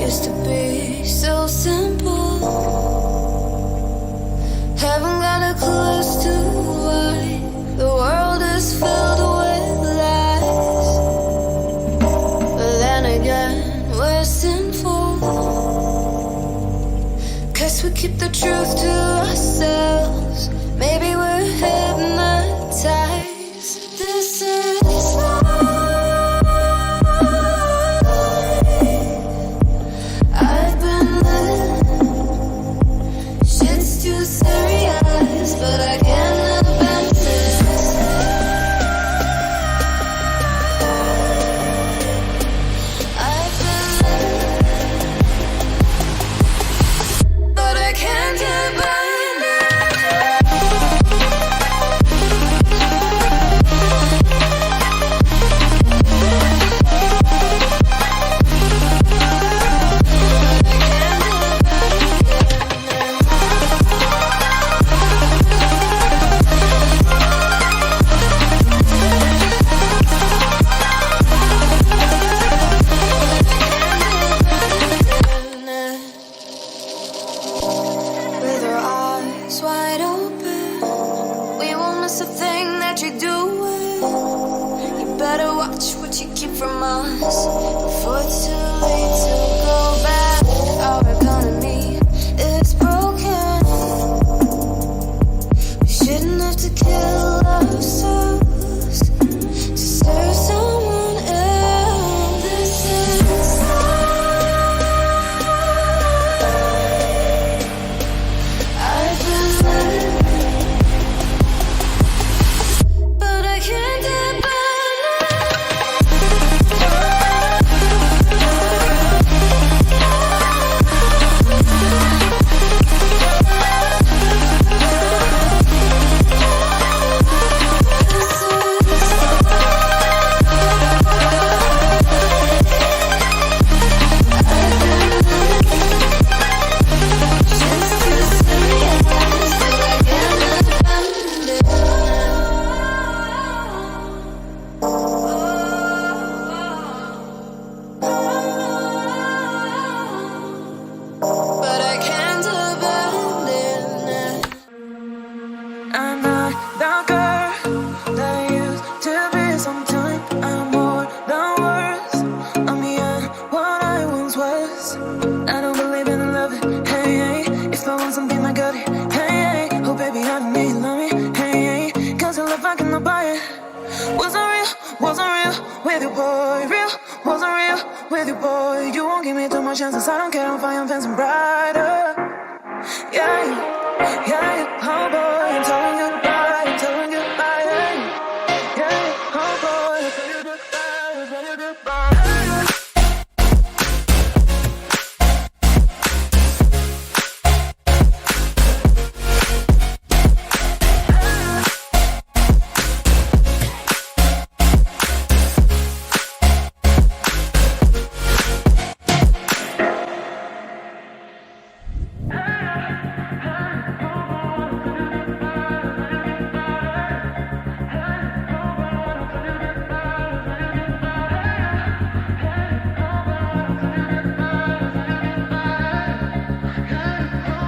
used to be so simple. Haven't got a clue as to why the world is filled with lies. But then again, we're sinful, 'cause we keep the truth to ourselves. Maybe we're hypnotized. This is I've been living. Shit's too serious, but I can't abandon this. I've been living, but I can't abandon it. With our eyes wide open, we won't miss a thing that you're doing. You better watch what you keep from us before it's too late to go back. Our economy is broken. We shouldn't have to kill ourselves to serve someone else. This is I've been living, but I can't abandon it. But I can't abandon it. I'm not the girl that I used to be. Sometimes I'm more than words. I'm beyond what I once was. I don't believe in love. Hey, hey. If I want something, I got it. Hey, hey. Oh, baby, I don't need love me. Hey, hey. 'Cause your love, I cannot buy it. Wasn't real with you, boy. Real, wasn't real with you, boy. You won't give me too much chances. I don't care if I am fancy brighter. Yeah, yeah, oh boy, I'm telling you goodbye, I'm telling you goodbye, yeah, yeah, oh boy, I'm telling you goodbye, I'm telling you goodbye.